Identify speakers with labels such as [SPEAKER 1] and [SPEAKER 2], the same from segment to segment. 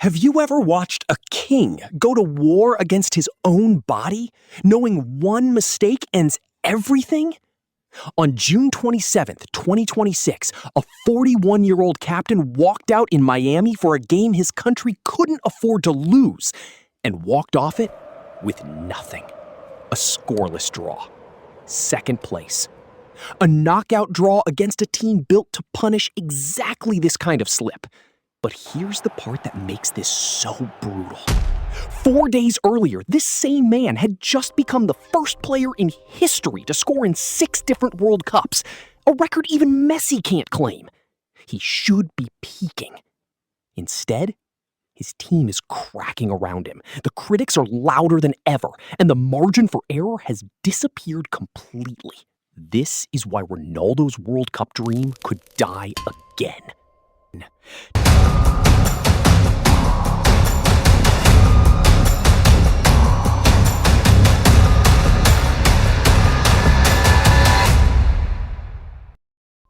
[SPEAKER 1] Have you ever watched a king go to war against his own body, knowing one mistake ends everything? On June 27th, 2026, a 41-year-old captain walked out in Miami for a game his country couldn't afford to lose and walked off it with nothing. A scoreless draw. Second place. A knockout draw against a team built to punish exactly this kind of slip. But here's the part that makes this so brutal. 4 days earlier, this same man had just become the first player in history to score in 6 different World Cups, a record even Messi can't claim. He should be peaking. Instead, his team is cracking around him. The critics are louder than ever, and the margin for error has disappeared completely. This is why Ronaldo's World Cup dream could die again.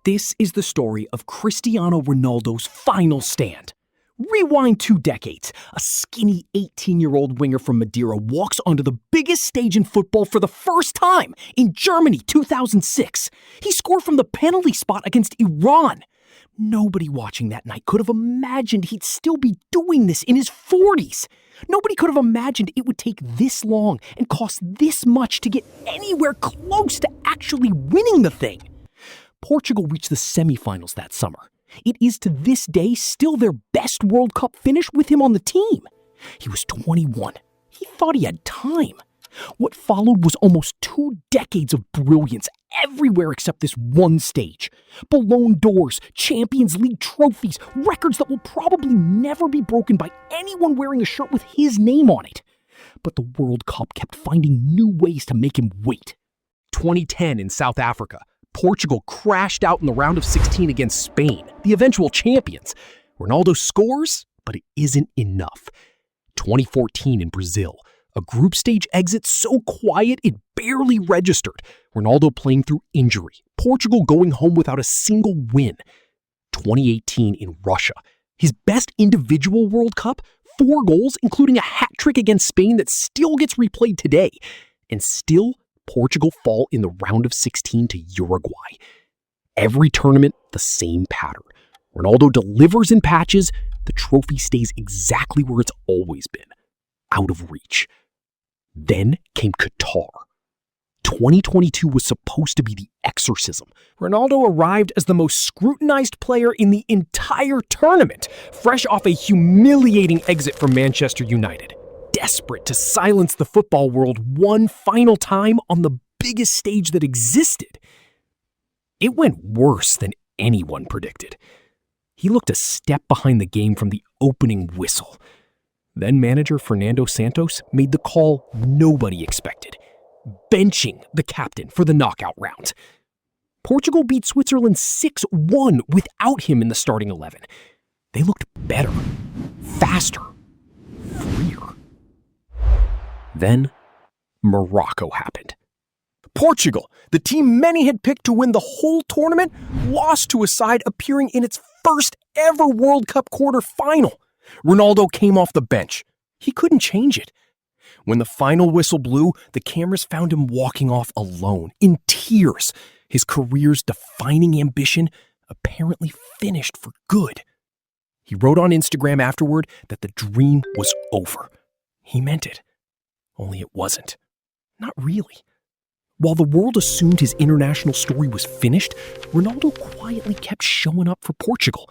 [SPEAKER 1] This is the story of Cristiano Ronaldo's final stand. Rewind 2 decades. A skinny 18-year-old winger from Madeira walks onto the biggest stage in football for the first time in Germany 2006. He scored from the penalty spot against Iran. Nobody watching that night could have imagined he'd still be doing this in his 40s. Nobody could have imagined it would take this long and cost this much to get anywhere close to actually winning the thing. Portugal reached the semifinals that summer. It is to this day still their best World Cup finish with him on the team. He was 21. He thought he had time. What followed was almost 2 decades of brilliance everywhere except this one stage. Ballon d'Ors, Champions League trophies, records that will probably never be broken by anyone wearing a shirt with his name on it. But the World Cup kept finding new ways to make him wait. 2010 in South Africa, Portugal crashed out in the round of 16 against Spain, the eventual champions. Ronaldo scores, but it isn't enough. 2014 in Brazil, a group stage exit so quiet it barely registered. Ronaldo playing through injury. Portugal going home without a single win. 2018 in Russia, his best individual World Cup, 4 goals, including a hat trick against Spain that still gets replayed today. And still, Portugal fall in the round of 16 to Uruguay. Every tournament, the same pattern. Ronaldo delivers in patches, the trophy stays exactly where it's always been, out of reach. Then came Qatar. 2022 was supposed to be the Exorcism. Ronaldo arrived as the most scrutinized player in the entire tournament, fresh off a humiliating exit from Manchester United. Desperate to silence the football world one final time on the biggest stage that existed. It went worse than anyone predicted. He looked a step behind the game from the opening whistle. Then manager Fernando Santos made the call nobody expected, benching the captain for the knockout round. Portugal beat Switzerland 6-1 without him in the starting 11. They looked better, faster, freer. Then, Morocco happened. Portugal, the team many had picked to win the whole tournament, lost to a side appearing in its first ever World Cup quarterfinal. Ronaldo came off the bench. He couldn't change it. When the final whistle blew, the cameras found him walking off alone, in tears. His career's defining ambition apparently finished for good. He wrote on Instagram afterward that the dream was over. He meant it. Only it wasn't. Not really. While the world assumed his international story was finished, Ronaldo quietly kept showing up for Portugal.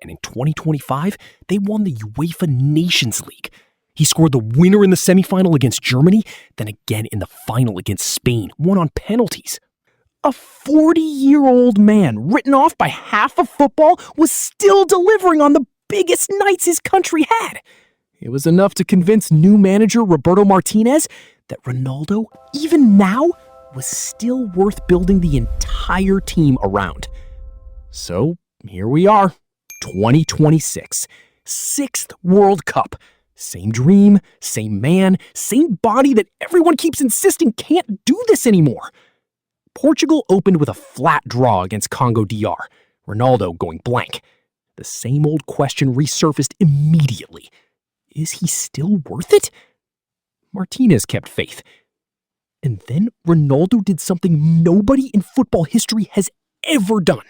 [SPEAKER 1] And in 2025, they won the UEFA Nations League. He scored the winner in the semifinal against Germany, then again in the final against Spain, won on penalties. A 40-year-old man, written off by half of football, was still delivering on the biggest nights his country had. It was enough to convince new manager Roberto Martinez that Ronaldo, even now, was still worth building the entire team around. So, here we are, 2026, 6th World Cup. Same dream, same man, same body that everyone keeps insisting can't do this anymore. Portugal opened with a flat draw against Congo DR, Ronaldo going blank. The same old question resurfaced immediately. Is he still worth it? Martinez kept faith. And then Ronaldo did something nobody in football history has ever done.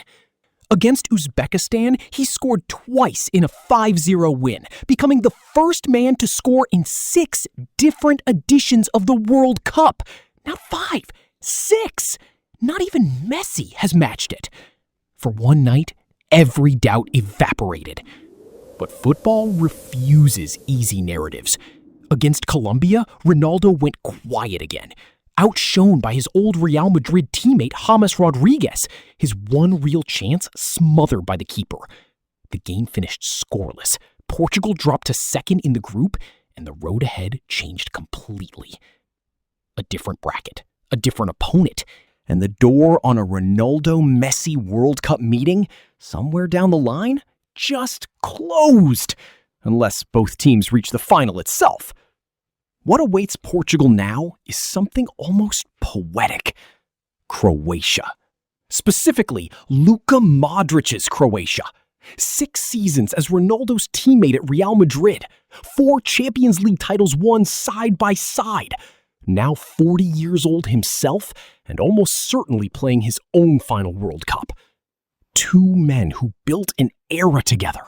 [SPEAKER 1] Against Uzbekistan, he scored twice in a 5-0 win, becoming the first man to score in 6 different editions of the World Cup. Not 5, 6. Not even Messi has matched it. For one night, every doubt evaporated. But football refuses easy narratives. Against Colombia, Ronaldo went quiet again. Outshone by his old Real Madrid teammate James Rodriguez, his one real chance smothered by the keeper. The game finished scoreless. Portugal dropped to second in the group, and the road ahead changed completely. A different bracket, a different opponent, and the door on a Ronaldo-Messi World Cup meeting, somewhere down the line, just closed, unless both teams reach the final itself. What awaits Portugal now is something almost poetic. Croatia. Specifically, Luka Modric's Croatia. 6 seasons as Ronaldo's teammate at Real Madrid. 4 Champions League titles won side by side. Now 40 years old himself and almost certainly playing his own final World Cup. 2 men who built an era together,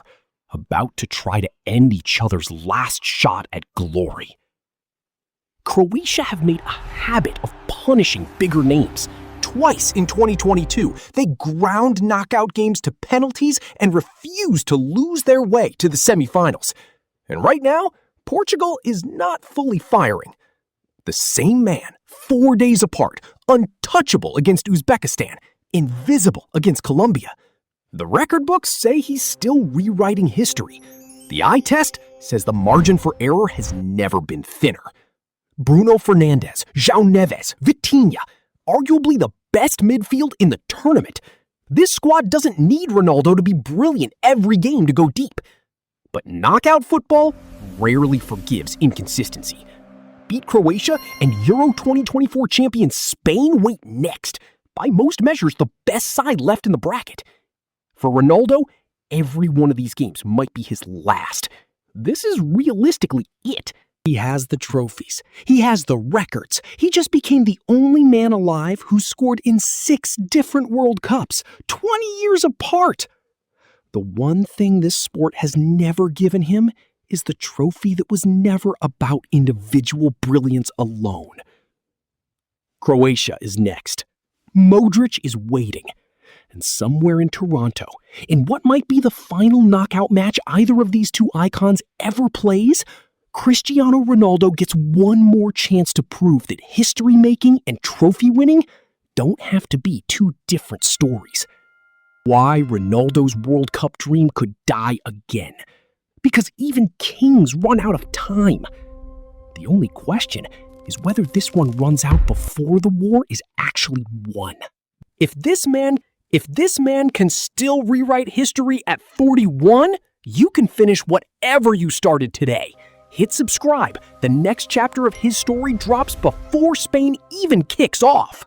[SPEAKER 1] about to try to end each other's last shot at glory. Croatia have made a habit of punishing bigger names. Twice in 2022, they ground knockout games to penalties and refused to lose their way to the semifinals. And right now, Portugal is not fully firing. The same man, 4 days apart, untouchable against Uzbekistan, invisible against Colombia. The record books say he's still rewriting history. The eye test says the margin for error has never been thinner. Bruno Fernandes, João Neves, Vitinha, arguably the best midfield in the tournament. This squad doesn't need Ronaldo to be brilliant every game to go deep. But knockout football rarely forgives inconsistency. Beat Croatia and Euro 2024 champion Spain wait next. By most measures, the best side left in the bracket. For Ronaldo, every one of these games might be his last. This is realistically it. He has the trophies. He has the records. He just became the only man alive who scored in 6 different World Cups, 20 years apart. The one thing this sport has never given him is the trophy that was never about individual brilliance alone. Croatia is next. Modrić is waiting. And somewhere in Toronto, in what might be the final knockout match either of these 2 icons ever plays, Cristiano Ronaldo gets one more chance to prove that history-making and trophy-winning don't have to be 2 different stories. Why Ronaldo's World Cup dream could die again. Because even kings run out of time. The only question is whether this one runs out before the war is actually won. If this man can still rewrite history at 41, you can finish whatever you started today. Hit subscribe. The next chapter of his story drops before Spain even kicks off.